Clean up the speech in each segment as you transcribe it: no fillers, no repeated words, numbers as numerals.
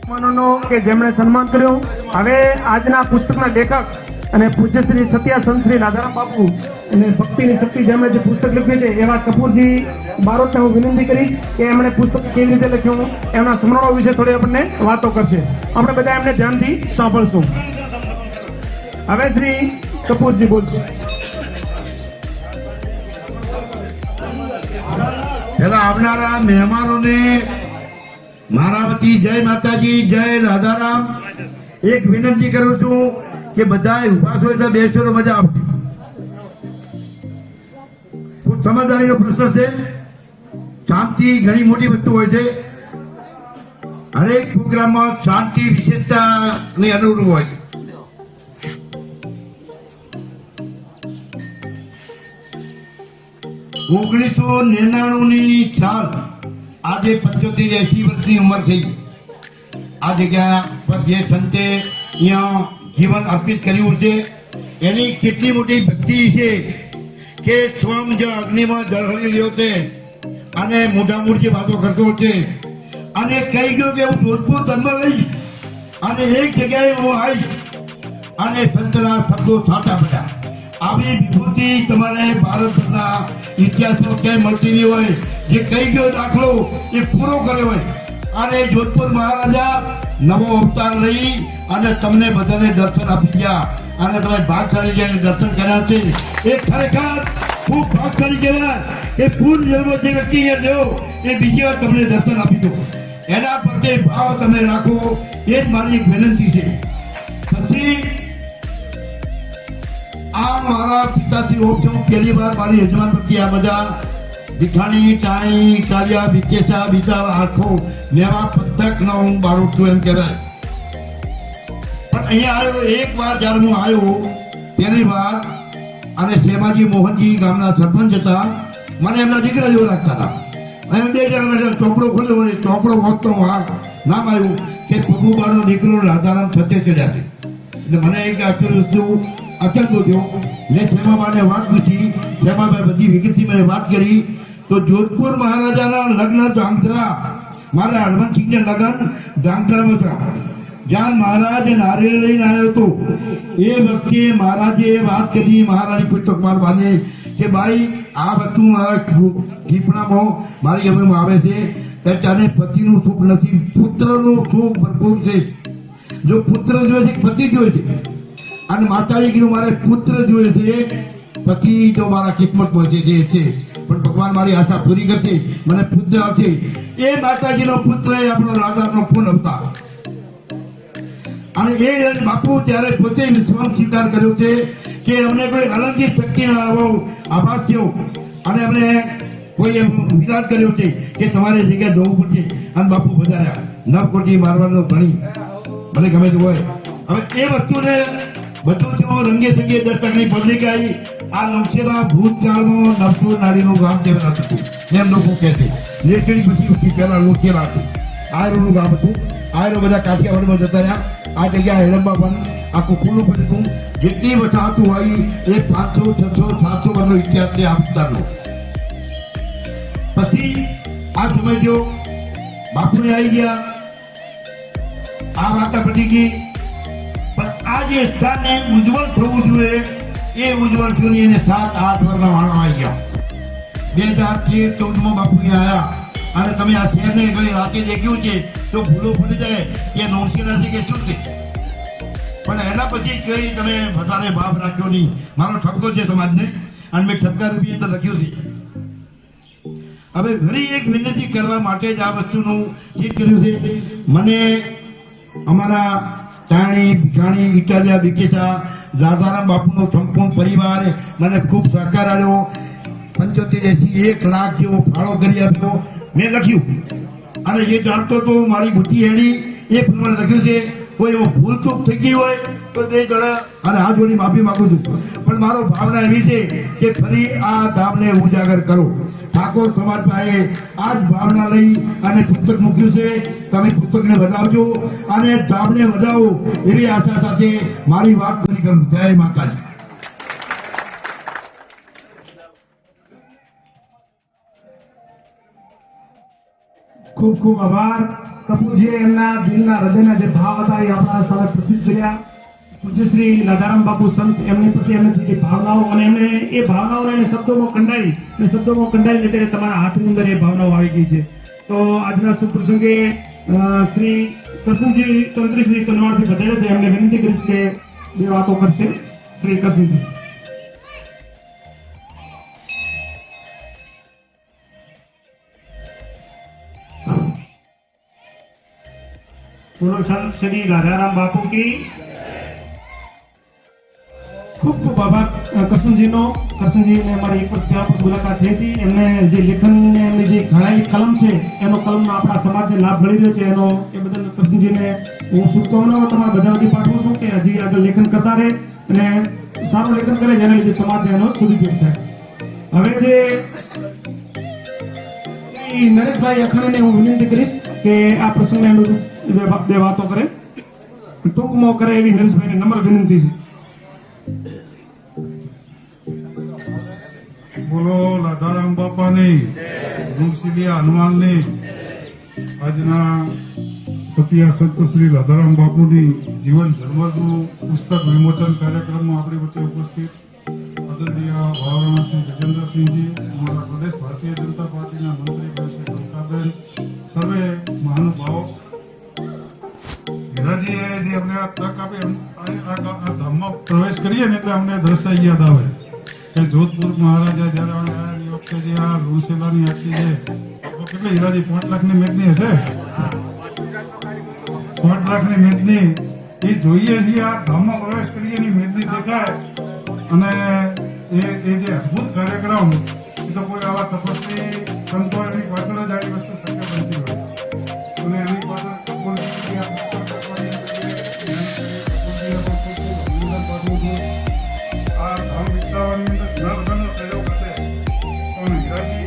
મહેમાનોનો કે જેમણે સન્માન કર્યું. હવે આજના પુસ્તકના લેખક અને પૂજ્ય શ્રી સત્યા સંત શ્રી રાધારામ બાપુ અને ભક્તિની શક્તિ જેમણે જે પુસ્તક લખ્યું છે એવા કપૂરજી બારોટને હું વિનંતી કરીશ કે એમણે પુસ્તક કેવી રીતે લખ્યું એમના સ્મરણો વિશે થોડી આપણને વાતો કરશે. આપણે બધા એમને ધ્યાનથી સાંભળશું. હવે શ્રી કપૂરજી બોલશે. પેલા આવનારા મહેમાનોને મારા વતી જય માતાજી, જય રાધારામ. એક વિનંતી કરું છું કે બધા ઉભા છો એટલે બેસો તો મજા આવશે. સમજદારીનો પ્રશ્ન છે. શાંતિ ઘણી મોટી વસ્તુ હોય છે. હરેક પ્રોગ્રામમાં શાંતિ વિશેષતાની અનુરૂપ હોય છે. ઓગણીસો 99 સાલ આજે 75-80 વર્ષની ઉંમર થઈ. આ જગ્યા પર જે સંતે અહીંયા જીવન અર્પિત કર્યું છે એની કેટલી મોટી ભક્તિ છે કે સ્વમ જે અગ્નિમાં જળહળી રહ્યો છે અને મોટા મોટી વાતો કરતો છે અને કહી ગયો કે હું જોધપુર જન્મ લઈશ અને એક જગ્યાએ હું આવીશ અને સંતના શબ્દો સાચા પડ્યા. આવી વિભૂતિ તમારે ભારતના ઇતિહાસમાં ક્યાંય મળતી નહીં હોય. જે કહી ગયો દાખલો એ પૂરો કર્યો હોય. અને જોધપુર મહારાજા નવો અવતાર લઈ અને તમને બધાને દર્શન આપી ગયા અને તમે ભાગશાળી જઈને દર્શન કર્યા છે. એ ખરેખર ખૂબ ભાગશાળી કહેવાય. એ પૂર્વ જન્મ જે વ્યક્તિ અહીંયા ગયો એ બીજી વાર તમને દર્શન આપી દો. એના પ્રત્યે ભાવ તમે રાખો એ જ મારી એક વિનંતી છે. પછી આ મારા પિતાશ્રી ઓફ છે. હું પહેલી વાર મારી યજમાન પ્રત્યે આ બધા ભીખાણી, ટાણી, કાલિયા, વિકેશા, બીજા આખો લેવા પથકનો હું બારોટ છું એમ કહેવાય. પણ અહીંયા આવ્યો એક વાર જ્યારે હું આવ્યો પહેલી વાર અને શેમાજી મોહનજી ગામના સરપંચ હતા. મને એમના દીકરા જેવો રાખતા હતા. એમ બે જણા ચોપડો ખોલ્યો હોય ચોપડો વાંચતો નામ આવ્યું કે પગુબાનો દીકરો રાધારામ સત્ય ચડ્યા છે. એટલે મને એક અચંબો થયો. મેં શેમાબાને વાત પૂછી. શેમાબાઈ બધી વિગતથી મેં વાત કરી તો જોધપુર મહારાજાના લગ્ન ધાંગધ્રા, મારા હળવંતસિંહને લગ્ન ધાંગધ્રામાં હતા. જ્યાં મહારાજ નારિયેળ લઈને આવ્યો હતો એ વખતે મહારાજે વાત કરી મહારાણી પુષ્પકુમાર બાને કે ભાઈ આ વસ્તુ મારા ટીપણામાં મારી ગમેમાં આવે છે કે તને પતિનું સુખ નથી, પુત્રનું સુખ ભરપૂર છે. જો પુત્ર જોઈએ છે પતિ જોઈએ છે અને માતાજી કીધું મારે પુત્ર જોઈએ છે, પતિ જો મારા કિસ્મતમાં છે જે છે પણ ભગવાન મારી આશા પૂરી કરશે, મને પુત્ર આપશે. એ માતાજીનો પુત્ર એ આપણો રાધાનો પૂર્ણ અવતાર. અને એ બાપુ ત્યારે પોતે વિશ્વાસ સ્વીકાર કર્યો છે કે અમને કોઈ અલંકિત શક્તિનો આવો આભાસ થયો અને અમને કોઈ એમ વિચાર કર્યો છે કે તમારે જગ્યાએ જવું પડશે અને બાપુ વધાર્યા. નવકોટી મારવાનો ધણી ભલે ગમે તે હોય. હવે એ વસ્તુને બધું થયું રંગે સંગે દર્શકની પબ્લિક આવી. આ નવસેરા ભૂતકાળમાં નવસો નાડીનું ગામ જેવું હતું એમ લોકો કહે છે. લેખડી પછી પહેલા લોકેલા હતું, આયરોનું ગામ હતું. આયરો બધા કાઠિયાવાડમાં જતા રહ્યા. આ જગ્યા હેડમ્બા બંધ આખું ખુલ્લું પડ્યું હતું. જેટલી વસાહતું આવી એ 500, 600, 700 વર્ષનો ઇતિહાસ છે આ વિસ્તારનો. પછી આ સમય જો બાપુને આવી ગયા, આ વાર્તા પડી ગઈ. પણ આ જે સ્થાનને ઉજ્જવળ થવું જોઈએ એ ઉજ્જવળ થયું નહીં. એને 7-8 વર્ષના વાણો આવી ગયા. 2013-14 બાપુ આવ્યા અને તમે આ શહેરને ઘણી રાતે દેખ્યું છે તો ભૂલો ભૂલી જાય કે નવસેરા છે કે શું છે. પણ એના પછી કઈ તમે વધારે ભાવ રાખ્યો નહીં. મારો ઠપકો છે સમાજને અને મેં ઠપકા રૂપી અંદર લખ્યું છે. હવે ફરી એક વિનંતી કરવા માટે જ આ વસ્તુનું જે કર્યું છે. મને અમારા ટાણી, ભીખાણી, ઇટાલિયા, વિકેશા, રાધારામ બાપુનો સંપૂર્ણ પરિવાર મને ખૂબ સહકાર આવ્યો. 75-80 લાખ જેવો ફાળો કરી આપ્યો. મેં લખ્યું અને જે જાણતો તો મારી બુદ્ધિ હેડી એ પ્રમાણે લખ્યું છે. કોઈ એવો ભૂલ ચૂક થઈ ગઈ હોય તો તે જણા અને હાથ જોડી માફી માંગુ છું. પણ મારો ભાવના એવી છે કે ફરી આ ધામને ઉજાગર કરો. ઠાકોર સમાજ પાસે આ જ ભાવના લઈ અને પુસ્તક મૂક્યું છે. તમે પુસ્તકને વધાવજો અને ધામને વધાવો એવી આશા સાથે મારી વાત પૂરી કરું. જય માતાજી. ખૂબ ખૂબ આભાર. કપૂરજીએ એમના દિલના હૃદયના જે ભાવ હતા એ આપણા સામે પ્રસિદ્ધ કર્યા. પૂજ્ય શ્રી લાધારામ બાપુ સંત એમની પ્રત્યે એમની થતી ભાવનાઓ અને એમને એ ભાવનાઓને એને શબ્દોમાં કંડારી એટલે તમારા હાથની અંદર એ ભાવનાઓ આવી ગઈ છે. તો આજના શુભ પ્રસંગે શ્રી કરશનજી તંત્રીશ્રી કનવાડથી બધાડે છે. એમને વિનંતી કરીશ કે બે વાતો કરશે. શ્રી કરશનજી. બોલો શ્રી રાધારામ બાપુ કી. ખૂબ ખૂબ આભાર કરશનજીને અમારી એક વર્ષ પહેલા પણ મુલાકાત થઈ હતી. એમને જે લેખન ને એમની જે ઘડાયેલી કલમ છે એનો કલમનો આપણા સમાજને લાભ મળી રહ્યો છે એનો એ બદલ કરશનજીને હું શુભકામનાઓ તમારા બધા વતી પાઠવું છું કે હજી આગળ લેખન કરતા રહે અને સારું લેખન કરે જેના લીધે સમાજને એનો સદુપયોગ થાય. હવે જે શ્રી નરેશભાઈ અખાણીને હું વિનંતી કરીશ કે આ પ્રસંગને બે વાતો કરે, ટૂંકમાં કરે એવી નરેશભાઈને નમ્ર વિનંતી છે. બોલો લાધારામ બાપાની, ઋષિલિયા હનુમાનની. આજના સત્યા સંત શ્રી લાધારામ બાપુની જીવન ઝરમરનું પુસ્તક વિમોચન કાર્યક્રમમાં આપણી વચ્ચે ઉપસ્થિત આદરણીય વાવરણસિંહ ગજેન્દ્રસિંહજી, અમારા પ્રદેશ ભારતીય જનતા પાર્ટીના મંત્રી શ્રી ગંગાબેન, સર્વે મહાનુભાવો. હીરાજીએ જે અમને આ તક આપી, આ ધામમાં પ્રવેશ કરીએ ને એટલે અમને દ્રશ્ય યાદ આવે કે જોધપુર મહારાજા જયારે આવ્યા એ વખતે જે આ રૂસેલાની આખી છે કેટલી હીરાજી 5 લાખની મેદની હશે, 5 લાખની મેદની એ જોઈએ છીએ. આ ધામમાં પ્રવેશ કરીએ એની મેદની દેખાય અને એ જે અદભુત કાર્યક્રમ એ તો કોઈ આવા તપસ્વી સંતો એની પાછળ જ આવી વસ્તુ શક્ય બનતી હોય અને એની પાછળ કપૂરજી આ પુસ્તક આ ધામ વિકસાવવાની અંદર ઘણા બધાનો સહયોગ હશે. પણ હીરાજી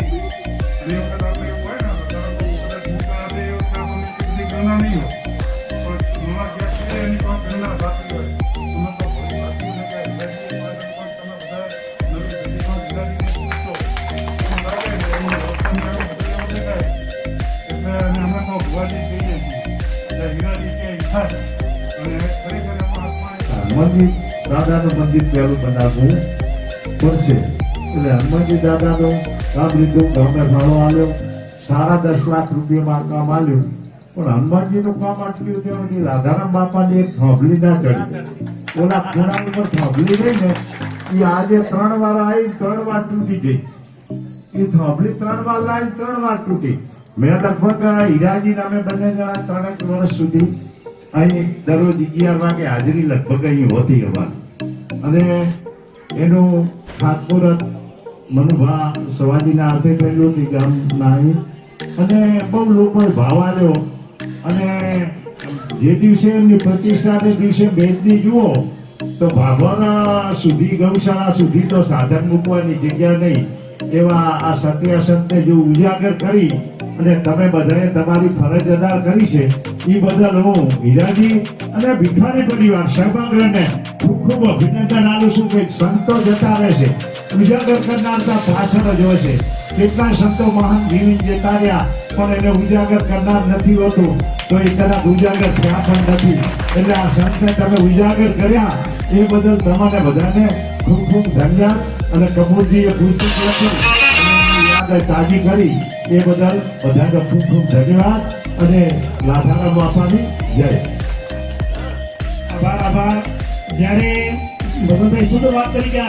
ઘણી વખત આપણે એવું હોય ને કદાચ મોટા હશે એ વખતે આપણને બધી ગણના નહીં હોય પણ ઘણા ક્યાંક છે એની પણ ગણના થતી હોય. એમાં તો ઘણી વાંચ્યું છે કે હીરાજી પણ તમે બધા નવી પેઢીમાં હીરાજીને પૂછશો એમ લાગે ને એમનું વર્તન જાણું બદલાવ દેખાય એટલે અને અમે તો ભુવાજી કહીએ છીએ કે હીરાજી કે ઈચ્છા અને ખરેખર એમાં આત્માની હનુમાનજી દાદાનું મંદિર પહેલું બનાવવું પડશે. એટલે હનુમાનજી દાદાનું કામ લીધું, ગામે ફાળો આવ્યો, 10.5 લાખ રૂપિયામાં કામ આવ્યું. પણ હનુમાનજીનું કામ આટલું ત્યાં સુધી રાધારામ બાપાની એક થોભલી ના ચડી. ઓલા ખૂણા ઉપર થોભલી રહી ને એ આજે 3 વાર આવી 3 વાર તૂટી ગઈ. એ થોભલી 3 વાર લાવી 3 વાર તૂટી. મેં લગભગ હીરાજી નામે બંને જણા 3 વર્ષ સુધી અહીં દરરોજ 11 વાગે હાજરી લગભગ અહીં હોતી અમારી. અને એનું ખાતમુહૂર્ત મનુભા સવાજીના હાથે થયેલું હતી ગામના અહીં. અને બહુ લોકોએ ભાવ આપ્યો અને જે દિવસે એમની પ્રતિષ્ઠાને દિવસે બેદની જુઓ તો ભાભર સુધી ગૌશાળા સુધી તો સાધન મૂકવાની જગ્યા નહીં એવા આ સત્ય સંતે જે ઉજાગર કરી અને તમે બધાએ તમારી ફરજ અદા કરી છે એ બદલ હું હીરાજી અને ભીખારી પરિવાર સમગ્રને ખૂબ ખૂબ અભિનંદન આપું છું કે સંતો જતા રહેશે, ઉજાગર કરનાર તો પાછળ જ હોય છે. કેટલા સંતો મહાન જીવી જતા રહ્યા પણ એને ઉજાગર કરનાર નથી હોતું તો એ કદાચ ઉજાગર થયા પણ નથી. એટલે આ સંતને તમે ઉજાગર કર્યા એ બદલ તમારે બધાને ખૂબ ખૂબ ધન્યવાદ. અને કપૂરજીએ પુસ્તક લખ્યું યાદ તાજી કરી એ બદલ બધાને ખૂબ ખૂબ ધન્યવાદ અને લાધારામ બાપાની જય. આભાર. જ્યારે ભગવાનભાઈ શું વાત કરી કે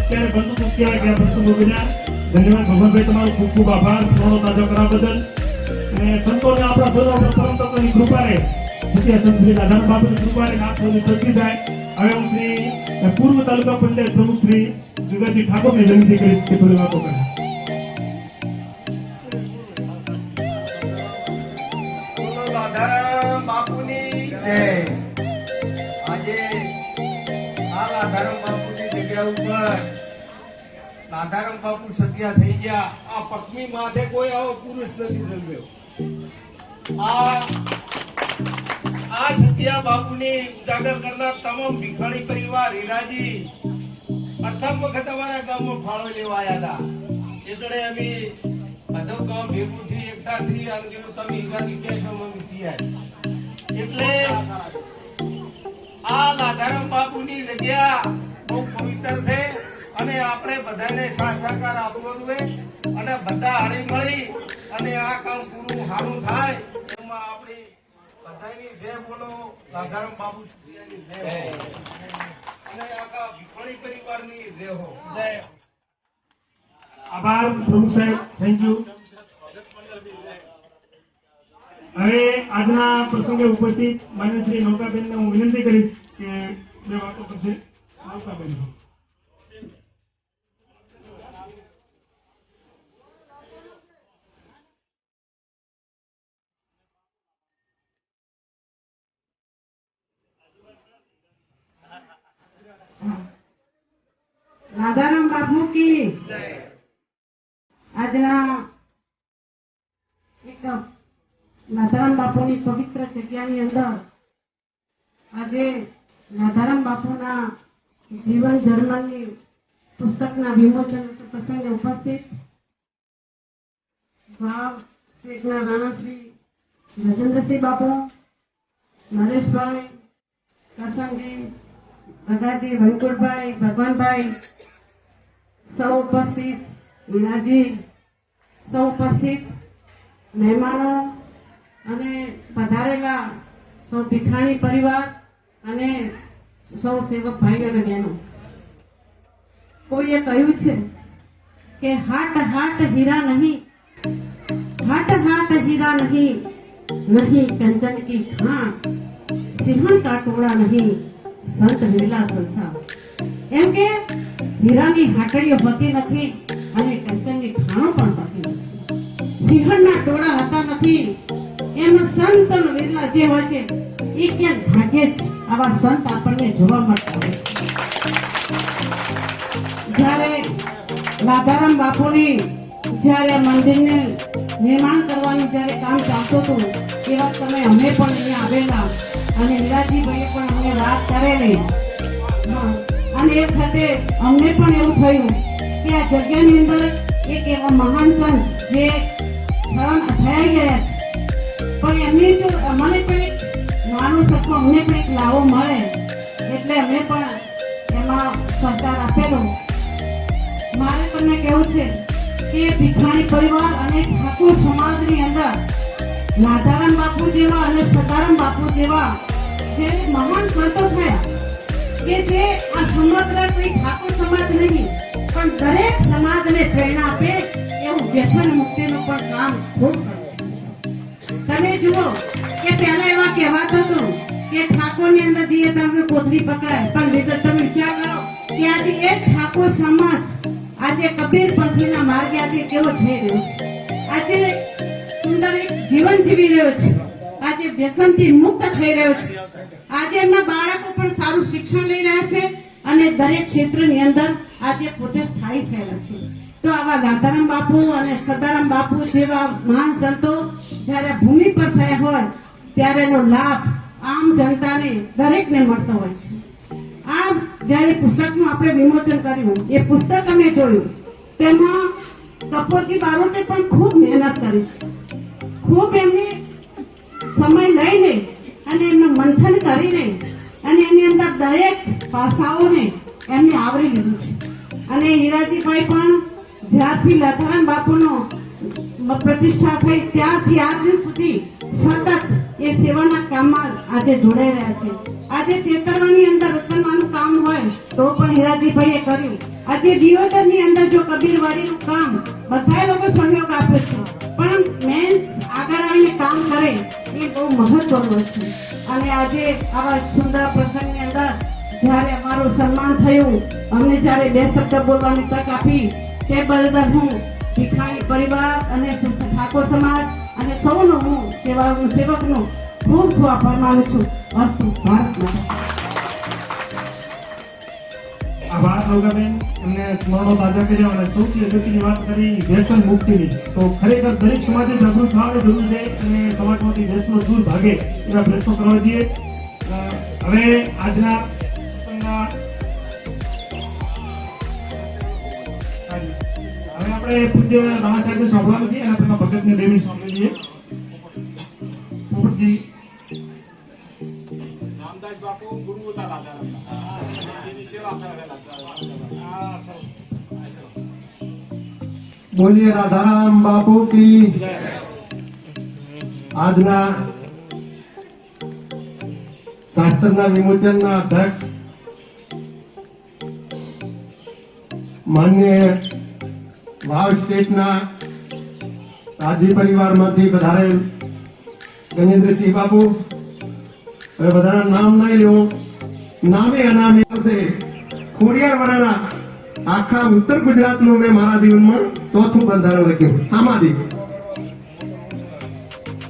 ત્યારે બનતું શું કહેવાય કે આ પ્રસંગો બન્યા. ધન્યવાદ ભગવાનભાઈ, તમારો ખૂબ ખૂબ આભાર સ્મરણો તાજો કરવા બદલ. અને સંતોને આપણા સૌ પરમ તત્વની કૃપા રહે, સત્ય સંત શ્રી રાધારામ બાપુની કૃપા રહે, નાથોની પ્રગતિ થાય. હવે હું શ્રી પૂર્વ તાલુકા પંચાયત પ્રમુખ શ્રી જુગાજી ઠાકોરને વિનંતી કરીશ કે થોડી વાતો કરે. લાધારામ બાપુની જય. આજે આ લાધારામ બાપુની જગ્યા ઉપર લાધારામ બાપુ સત્યા થઈ ગયા. આ પત્ની માથે કોઈ આવો પુરુષ નથી જન્મ્યો. આ સત્યા બાપુની ઉજાગર કરનાર તમામ ભીખાણી પરિવાર હીરાજી પ્રથમ વખત અમારા ગામમાં ફાળો લેવા આવ્યા હતા. એટલે અમે બધું કામ ભેગું થી એકઠા થી અને જેવું તમે ઈરાદી કહેશો મમ્મી થયા એટલે આ લાધારામ બાપુની જગ્યા બહુ પવિત્ર છે અને આપણે બધાને સાથ સહકાર આપવો જોઈએ અને બધા હળી મળી અને આ કામ પૂરું સારું થાય એમાં આપણી બધાની જય બોલો લાધારામ બાપુ સુખિયાની જય અને આખા ભીખોણી પરિવારની જય હો જય આભાર પ્રમુખ સાહેબ, થેન્ક યુ. હવે આજના પ્રસંગે ઉપસ્થિત માન્ય શ્રી નૌકાબેનને હું વિનંતી કરીશ કે બે વાતો કરશે. નૌકાબેન. રાધારામ બાપુ કી આજના એક રાધારામ બાપુની પવિત્ર જગ્યાની અંદર આજે રાધારામ બાપુના જીવન ધર્મની પુસ્તકના વિમોચન પ્રસંગે ઉપસ્થિત ભાવ સ્ટેટના રાણાશ્રી રાજેન્દ્રસિંહ બાપુ, નરેશભાઈ કરસનજી, ભગાજી, વંકુળભાઈ, ભગવાનભાઈ, સૌ ઉપસ્થિત મીનાજી, સૌ ઉપસ્થિત મહેમાનો અને પધારેલા સૌ ભીખાણી પરિવાર અને સૌ સેવક ભાઈઓ અને બહેનો, કોઈએ કહ્યું છે કે હાટ હાટ હીરા નહીં, हाट हाट हीरा नहीं, नहीं कंचन की खान, सिंहण का टोड़ा नहीं, संत विरला संसार. एम के हीरानी हाटડીઓ હોતી નથી અને કંચનની ખાણો પણ હોતી નથી. સિંહણના ટોળા હોતા નથી. એમાં સંત વિરલા જે હોય છે એ ક્યાંક ભાગ્યે જ આવા સંત આપણને જોવા મળતા હોય છે. જ્યારે લાધારામ બાપુની જ્યારે મંદિરને નિર્માણ કરવાનું જ્યારે કામ ચાલતું હતું એવા સમયે અમે પણ અહીંયા આવેલા અને નિરાજીભાઈએ પણ અમને વાત કરેલી. અને એ વખતે અમને પણ એવું થયું કે આ જગ્યાની અંદર એક એવા મહાન સંત જે થયા ગયા છે પણ એમની જો મને પણ એક નાનો સરખો અમને પણ એક લાવો મળે એટલે અમે પણ એમાં સહકાર આપેલો. મારે તમને કહેવું છે કે ભીખાણી પરિવાર અને ઠાકોર સમાજની અંદર લાધારામ બાપુ જેવા અને સદારામ બાપુ જેવા જે મહાન સંતો થયા કે જે આ સમગ્ર કોઈ ઠાકોર સમાજ નહીં પણ દરેક સમાજને પ્રેરણા આપે એવું વ્યસન મુક્તિનું પણ કામ ખૂબ કર્યું. તમે જુઓ કે પહેલા એવા કહેવાતું હતું કે ઠાકોરની અંદર જઈએ તો કોથળી પકડાય, પણ તમે વિચાર કરો કે આજે એક ઠાકોર સમાજ આજે કબીર પંથીના માર્ગે આજે કેવો થઈ રહ્યો છે. આજે સુંદર એક જીવન જીવી રહ્યો છે. આજે વ્યસનથી મુક્ત થઈ રહ્યો છે. આજે એમના બાળકો પણ સારું શિક્ષણ લઈ રહ્યા છે અને દરેક ક્ષેત્રની અંદર આજે પોતે સ્થાયી થયેલા છે. તો આવા લાધારામ બાપુ અને સદારામ બાપુ જેવા મહાન સંતો જ્યારે ભૂમિ પર થયા હોય ત્યારે એનો લાભ આમ જનતાને દરેકને મળતો હોય છે. આ જ્યારે પુસ્તકનું આપણે વિમોચન કર્યું એ પુસ્તક અમે જોયું તેમાં કપૂરજી બારોટે પણ ખૂબ મહેનત કરી છે. ખૂબ એમની સમય લઈને અને એમનું મંથન કરીને અને એની અંદર દરેક પાસાઓને એમને આવરી લીધું છે. અને હીરાજીભાઈ પણ જ્યારથી લાધારામ બાપુનો પ્રતિષ્ઠા થઈ ત્યારથી આજ દિન સુધી સતત એ સેવાના કામમાં આજે જોડાઈ રહ્યા છે. આજે તેતરવાની અંદર રતનવાનું કામ હોય તો પણ હીરાજીભાઈએ કર્યું. આજે દિયોદરની અંદર જો કબીરવાડીનું કામ બધા લોકો સહયોગ આપે છે પણ મેન આગળ આવીને કામ કરે એ બહુ મહત્વનું છે. અને આજે આવા સુંદર પ્રસંગની અંદર જ્યારે અમારું સન્માન થયું, અમને જ્યારે બે શબ્દ બોલવાની તક આપી તે બદલ હું ભીખાણી પરિવાર અને ઠાકોર સમાજ અને સૌનો હું સેવકનો ખૂબ ખૂબ આભાર માનું છું. અસ્તુ ભારત માતા. આભાર નૌકાબેન, એમને સ્મરણો તાજા કર્યા અને સૌથી અગત્યની વાત કરી વ્યસન મુક્તિની. તો ખરેખર દરેક સમાજે જાગૃત થવાની જરૂર છે અને સમાજમાંથી વ્યસનો દૂર ભાગે એવા પ્રયત્નો કરવા જોઈએ. હવે આજના પ્રસંગમાં હવે આપણે આપણે પૂજ્ય રાણા સાહેબને સાંભળવાનું છે એના પહેલા ભગતને 2 મિનિટ સાંભળી લઈએ. પોપટજી રામદાસ બાપુ ગુરુ હતા રાધારામ. એની સેવા કરેલા. બોલીએ રાધારામ બાપુ કી. આજના શાસ્ત્રના વિમોચનના અધ્યક્ષ માન્ય વાવ સ્ટેટના રાજી પરિવારમાંથી પધારેલ ગજેન્દ્રસિંહ બાપુ, હવે બધાના નામ નહીં લેવું, નામે અનામે હશે. ખોડિયાર વરાણા આખા ઉત્તર ગુજરાતનું મેં મારા જીવનમાં ચોથું બંધારણ લખ્યું, સામાજિક.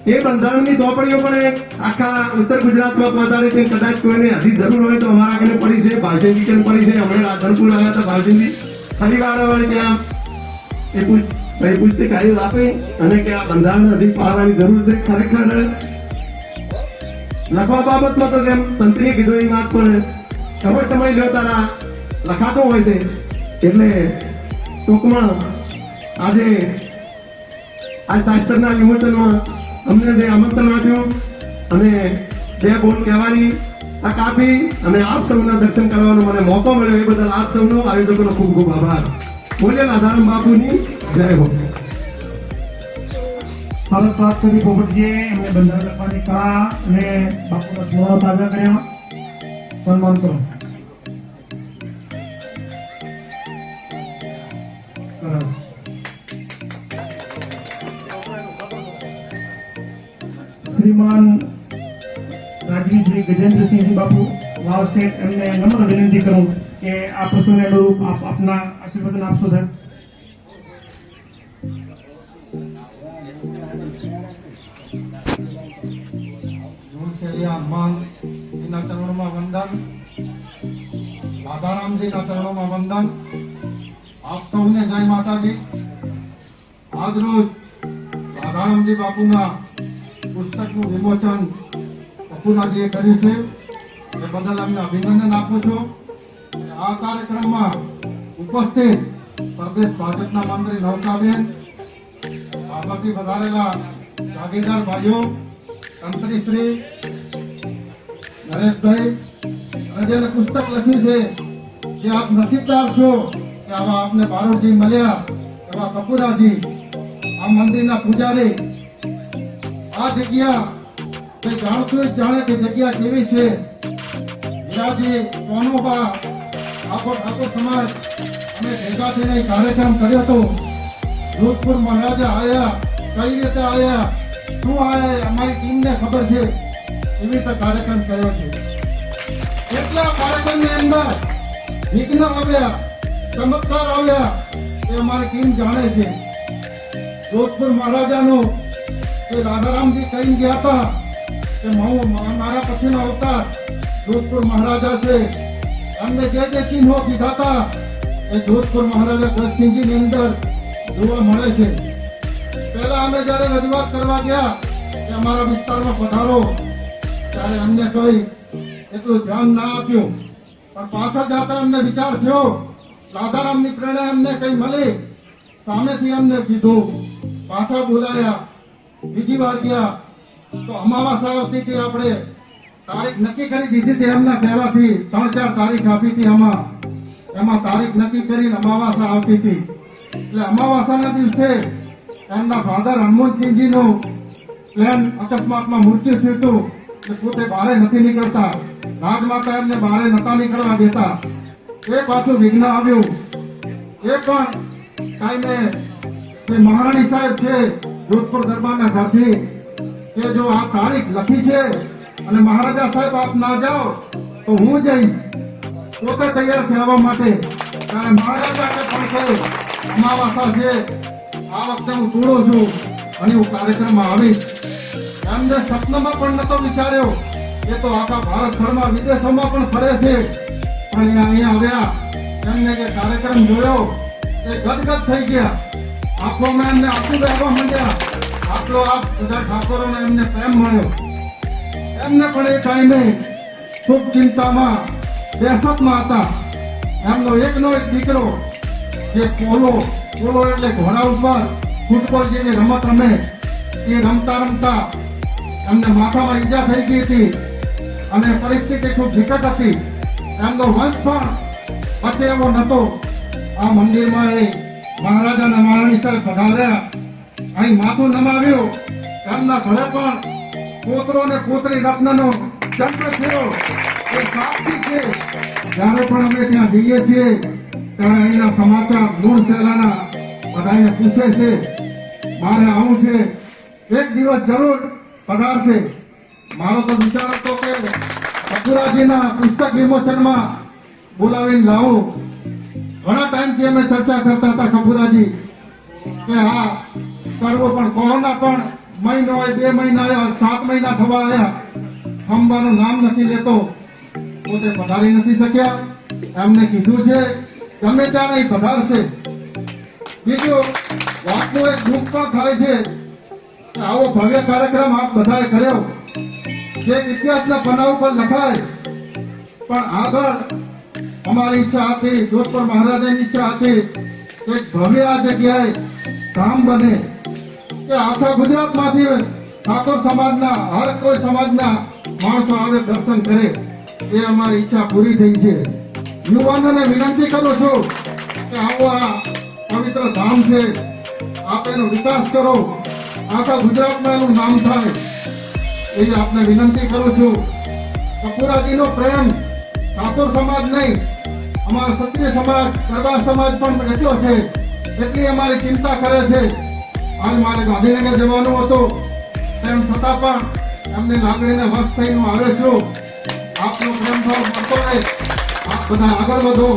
એ બંધારણની ચોપડીઓ પણ આખા ઉત્તર ગુજરાતમાં પહોંચાડી હતી. કદાચ કોઈને હજી જરૂર હોય તો અમારા કને પડી છે, ભાવસિંદી કને પડી છે. હમણાં રાધનપુર આવ્યા હતા ભાવસિંદી, શનિવારે વળી ત્યાં એ પુસ્તક આવી આપી અને કે આ બંધારણ હજી પાડવાની જરૂર છે. ખરેખર લખવા બાબતમાં તો જેમ તંત્રીએ કીધું એ વાત પણ સમય લ્યો તારા લખાતો હોય છે. એટલે ટૂંકમાં આજે આ શાસ્ત્રના વિમોચનમાં અમને જે આમંત્રણ આપ્યું અને 2 બોલ કહેવાની તક આપી અને આપ સૌના દર્શન કરવાનો મને મોકો મળ્યો, એ બદલ આપ સૌનો આયોજકોનો ખૂબ ખૂબ આભાર. બોલે રાધારામ બાપુની જય હો. સરસ વાત કરી પોપટજીએ. એમને બંધારણ લખવાની કળા અને બાપુના સ્મરણ તાજા કર્યા. સન્માન કરો. સરસ. શ્રીમાન રાજવી શ્રી ગજેન્દ્રસિંહજી બાપુ વાવ સ્ટેટ, એમને નમ્ર વિનંતી કરું કે આ પ્રસંગને અનુરૂપ આપ આપના આશીર્વચન આપશો સાહેબ. હનુમાન એના ચરણોમાં વંદન, રાધારામજીના ચરણોમાં વંદન. આપ સૌને જય માતાજી. આજ રોજ રાધારામજી બાપુના પુસ્તકનું વિમોચન કપૂરાજીએ કર્યું છે, એ બદલ અમને અભિનંદન આપું છું. આ કાર્યક્રમમાં ઉપસ્થિત પ્રદેશ ભાજપના મંત્રી નૌકાબેન, બાબાથી વધારેલા જાગીરદાર ભાઈઓ, તંત્રી શ્રી નરેશભાઈ, અને જેને પુસ્તક લખ્યું છે કે આપ નસીબદાર છો કે આવા આપને બારોટજી મળ્યા, એવા કપૂરાજી, આ મંદિરના પૂજારી. આ જગ્યા તે જાણતું જ જાણે કે જગ્યા કેવી છે. હીરાજી, સોનોબા, આખો સમાજ અમે ભેગા થઈને કાર્યક્રમ કર્યો હતો. જોધપુર મહારાજા આયા, કઈ રીતે આયા, શું આયા, અમારી ટીમને ખબર છે. એવી રીતે કાર્યક્રમ કર્યો છે. કેટલા કાર્યક્રમની અંદર વિઘ્ન આવ્યા, ચમત્કાર આવ્યા, એ અમારી ટીમ જાણે છે. જોધપુર મહારાજાનો કે રાધારામજી કહી ગયા હતા કે મારા પછીનો અવતાર જોધપુર મહારાજા છે. અમને જે ચિહ્નો કીધા હતા એ જોધપુર મહારાજા ગજસિંહજીની અંદર જોવા મળે છે. પહેલા અમે જયારે રજૂઆત કરવા ગયા કે અમારા વિસ્તારમાં પધારો, ત્યારે અમને કોઈ એટલું ધ્યાન ના આપ્યું. પણ પાછળ જતા અમને વિચાર થયો, રાધારામની પ્રેરણા અમને કઈ મળી, સામેથી અમને કીધું, પાછા બોલાયા. બીજી વાર ગયા તો અમાવાસા આવતી હતી, આપણે તારીખ નક્કી કરી દીધી હતી એમના કહેવાથી. 3-4 તારીખ આપી હતી એમાં તારીખ નક્કી કરીને અમાવાસા આવતી હતી. એટલે અમાવાસાના દિવસે એમના ફાધર હનુમંતસિંહજીનું પ્લેન અકસ્માતમાં મૃત્યુ થયું હતું. કે પોતે બહાર નથી નીકળતા, રાજમાતા એમને બહાર નતા નીકળવા દેતા. એ પાછું વિઘ્ન આવ્યું. એ પણ કાંઈ ને મહારાણી સાહેબ છે જોધપુર દરબારના ઘરથી કે જો આ તારીખ લખી છે અને મહારાજા સાહેબ આપ ના જાઓ તો હું જઈશ. પોતે તૈયાર થવા માટે. ત્યારે મહારાજા કે પણ કે અમાવાસા છે, આ વખતે હું તોડું છું અને હું કાર્યક્રમમાં આવીશ. એમને સપનામાં પણ નતો વિચાર્યો. એ તો આખા ભારતભરમાં વિદેશોમાં પણ ફરે છે, પણ અહીંયા આવ્યા, એમને જે કાર્યક્રમ જોયો એ ગદગદ થઈ ગયા. આંખોમાં એમને આંસુ વહેવા માંડ્યા. આટલો આ બધા ઠાકોરોને એમને પ્રેમ મળ્યો. એમને પણ એ ટાઈમે ખૂબ ચિંતામાં, દહેશતમાં હતા. એમનો એકનો એક દીકરો જે પોલો પોલો એટલે ઘોડા ઉપર ફૂટબોલ જેવી રમત રમે એ રમતા રમતા એમને માથામાં ઈજા થઈ ગઈ હતી અને પરિસ્થિતિ ખૂબ વિકટ હતી. એમનો વંશ પણ પછી એવો નહોતો. આ મંદિરમાં એ મહારાજાના મહારાણી સાહેબ પધાર્યા, અહીં માથું નમાવ્યું. એમના ઘરે પણ પોતરો ને પોતરી રત્નનો જન્મ થયો એ સાક્ષી છે. જ્યારે પણ અમે ત્યાં જઈએ છીએ ત્યારે અહીંના સમાચાર મૂળ શહેરાના બધાને પૂછે છે મારે આવું છે, એક દિવસ જરૂર પધારશે. મારો તો વિચાર હતો કે કપૂરાજીના પુસ્તક વિમોચનમાં બોલાવીને લાવું. ઘણા ટાઈમથી અમે ચર્ચા કરતા હતા કપૂરાજી કે હા કરવો, પણ કોરોના પણ મહિનો હોય, 2 મહિના આવ્યા, 7 મહિના થવા આવ્યા, થંભાનું નામ નથી લેતો, પોતે પધારી નથી શક્યા. એમને કીધું છે ગમે ત્યારે એ પધારશે. બીજું વાતનું એક દુઃખ પણ થાય છે કે આવો ભવ્ય કાર્યક્રમ આપ બધાએ કર્યો, જે ઇતિહાસના પન્ના ઉપર લખાય, પણ આગળ અમારી ઈચ્છા હતી, જોધપુર મહારાજાની ઈચ્છા હતી એક ભવ્ય આ જગ્યાએ ધામ બને કે આખા ગુજરાતમાંથી ઠાકોર સમાજના હર કોઈ સમાજના માણસો આવે, દર્શન કરે. એ અમારી ઈચ્છા પૂરી થઈ છે. યુવાનોને વિનંતી કરું છું કે આવો આ પવિત્ર ધામ છે, આપ એનો વિકાસ કરો, આખા ગુજરાતમાં એનું નામ થાય એવી આપને વિનંતી કરું છું. કપૂરાજીનો પ્રેમ ઠાકોર સમાજ નહીં, અમારો ક્ષત્રિય સમાજ, પ્રજા સમાજ પણ એટલો છે, એટલી અમારી ચિંતા કરે છે. આજ મારે ગાંધીનગર જવાનું હતું, તેમ છતાં પણ એમની લાગણીને વશ થઈને હું આવે છું. આપનો પ્રેમ ભાવ મળતો રહે, આપ બધા આગળ વધો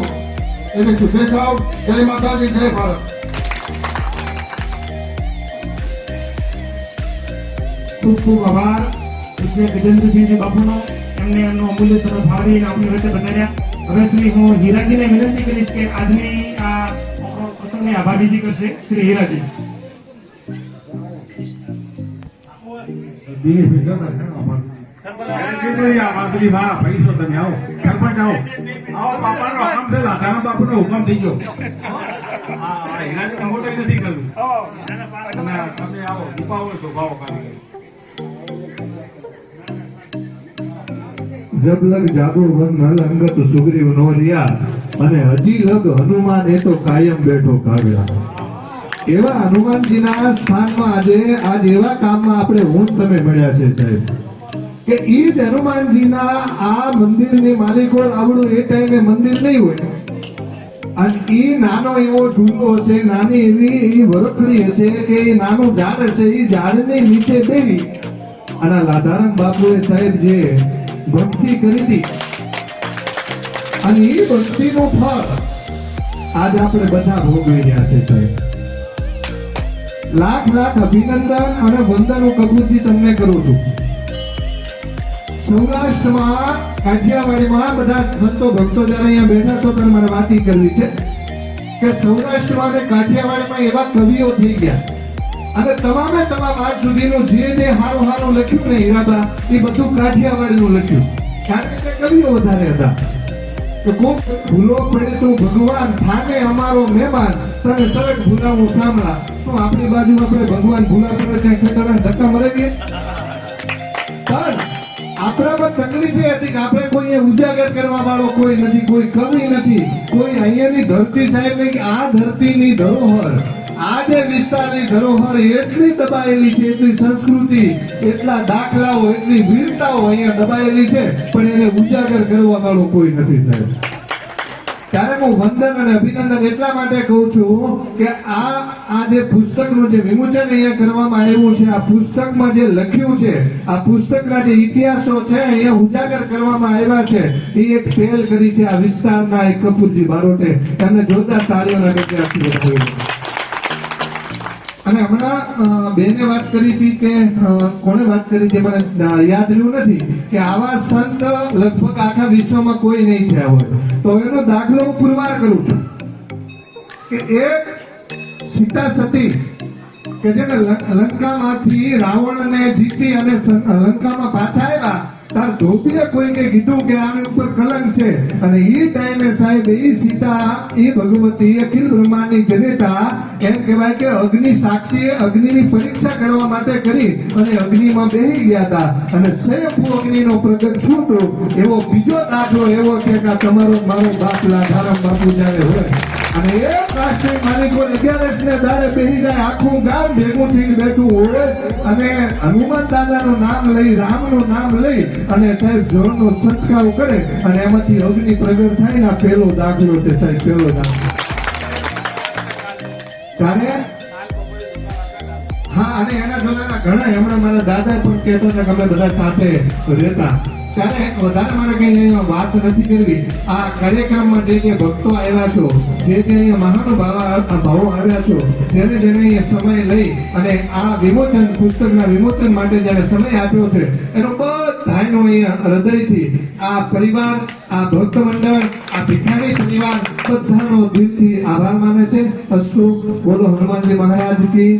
એવી શુભેચ્છાઓ. જય માતાજી, જય ભારત. ખૂબ ખૂબ આભાર પૂજ્ય ગજેન્દ્રસિંહજી બાપુનો, એમને એમનો અમૂલ્ય સમય ફાળવીને આપણી વચ્ચે બતાવ્યા. હવે શ્રી હું હીરાજીને વિનંતી કરીશ કે આજની આ પ્રસંગની આભારવિધિ કરશે. શ્રી હીરાજી. દિનેશભાઈ જતા ઘણો આભાર. વાસુલી ભા પૈસો તમે આવો, સરપંચ આવો, આવો. બાપાનો હુકમ છે, લાધારામ બાપુનો હુકમ થઈ ગયો. હા, હીરાજી મોટો નથી કરવું. તમે આવો, ઉપાવો સ્વભાવ કાઢી. જબ લગ જાગો વન નલ અંગત સુગ્રીવ નો રિયા, અને હજી લગ હનુમાન એ તો કાયમ બેઠો કાગડા. એવા હનુમાનજીના સ્થાનમાં આજે એવા કામમાં આપણે હું તમે મળ્યા છે સાહેબ, કે ઈ જ હનુમાનજીના આ મંદિરની માલિકો આવડું એ ટાઈમે મંદિર નહીં હોય, અને ઈ નાનો એવો ઝૂલો હશે, નાની એવી વરખડી હશે કે ઈ નાનું ઝાડ હશે, ઈ ઝાડની નીચે બેસી અને લાધારામ બાપુએ સાહેબ જે ભક્તિ કરી હતી, અને એ ભક્તિનું ફળ આજ આપણે બધા ભોગવી રહ્યા છે સાહેબ. લાખ લાખ અભિનંદન અને વંદન હું કપૂરજી તમને કરું છું. સૌરાષ્ટ્રમાં કાઠિયાવાડીમાં બધા સંતો ભક્તો જયારે અહીંયા બેઠા છો તો મારે વાત કરવી છે કે સૌરાષ્ટ્રમાં અને કાઠિયાવાડીમાં એવા કવિઓ થઈ ગયા, અને તમામ આજ સુધીનું જે હારું હારું લખ્યું ને હીરાબા, એ બધું કાઠિયાવાડીનું લખ્યું, કારણ કે કવિઓ વધારે હતા. તો કોક ભૂલો પડે તો ભગવાન થાને અમારો મહેમાન, તને સરળ ભૂલાવું સાંભળા. શું આપણી બાજુ આપણે ભગવાન ભૂલા પડે છે, ખેતરના ધક્કા મરે ગયે? પણ આપણામાં તકલીફ એ હતી કે આપણે કોઈ ઉજાગર કરવા વાળો કોઈ નથી, કોઈ કવિ નથી, કોઈ અહીંયાની ધરતી સાહેબ નહીં. આ ધરતીની ધરોહર, આ જે વિસ્તારની ધરોહર એટલી દબાયેલી છે, એટલી સંસ્કૃતિ, એટલા દાખલાઓ, એટલી વીરતાઓ અહીંયા દબાયેલી છે, પણ એને ઉજાગર કરવા વાળો કોઈ નથી સાહેબ. ત્યારે હું વંદન અને અભિનંદન એટલા માટે કહું છું કે આ જે પુસ્તકનું જે વિમોચન અહીંયા કરવામાં આવ્યું છે, આ પુસ્તકમાં જે લખ્યું છે, આ પુસ્તકના જે ઇતિહાસો છે અહીંયા ઉજાગર કરવામાં આવ્યા છે, એ એક પહેલ કરી છે આ વિસ્તારના એક કપૂરજી બારોટે. એમને જોરદાર તાળીઓના ગગડે આપી બતાવ્યું. અને હમણાં બેને વાત કરી હતી કે કોણે વાત કરી હતી મને યાદ રહ્યું નથી, કે આવા સંત લગભગ આખા વિશ્વમાં કોઈ નહીં થયા હોય. તો એનો દાખલો હું પુરવાર કરું છું કે એક સીતા સતી કે જેને લંકામાંથી રાવણને જીતી અને લંકામાં પાછા આવ્યા, તાર ધોબીએ કોઈને કીધું કે આની ઉપર કલંક છે, અને એ ટાઈમે સાહેબ એ સીતા એ ભગવતી અખિલ બ્રહ્માંડની જનેતા એમ કહેવાય કે અગ્નિ સાક્ષીએ અગ્નિની પરીક્ષા કરવા માટે કરી અને અગ્નિમાં બેહી ગયા હતા, અને સ્વયંભૂ અગ્નિનો પ્રગટ થયો હતો. એવો બીજો દાખલો એવો છે કે આ તમારો મારો બાપ લાધારામ બાપુ જ્યારે હોય અને એક રાષ્ટ્રીય માલિકો 11 ને દાડે બેહી જાય, આખું ગામ ભેગું થઈને બેઠું હોય અને હનુમાન દાદાનું નામ લઈ, રામનું નામ લઈ અને સાહેબ જોરનો છંટકાવ કરે અને એમાંથી અગ્નિ પ્રગટ થાય ને આ પહેલો દાખલો છે સાહેબ, પહેલો દાખલો. ત્યારે હા, અને એના જોડાના ઘણા હમણાં મારા દાદા પણ કહેતા હતા કે અમે બધા સાથે રહેતા. ત્યારે વધારે મારે કઈ અહીંયા વાત નથી કરવી. આ કાર્યક્રમમાં જે ભક્તો આવ્યા છો, જે અહીંયા મહાનુભાવો આવ્યા છો, જેને અહીંયા સમય લઈ અને આ વિમોચન પુસ્તકના વિમોચન માટે જેને સમય આપ્યો છે, એનો બધાનો અહીંયા હૃદયથી આ પરિવાર, આ ભક્ત મંડળ, આ ભિખારી પરિવાર બધાનો દિલથી આભાર માને છે. અસ્તુ બોલો હનુમાનજી મહારાજ કી.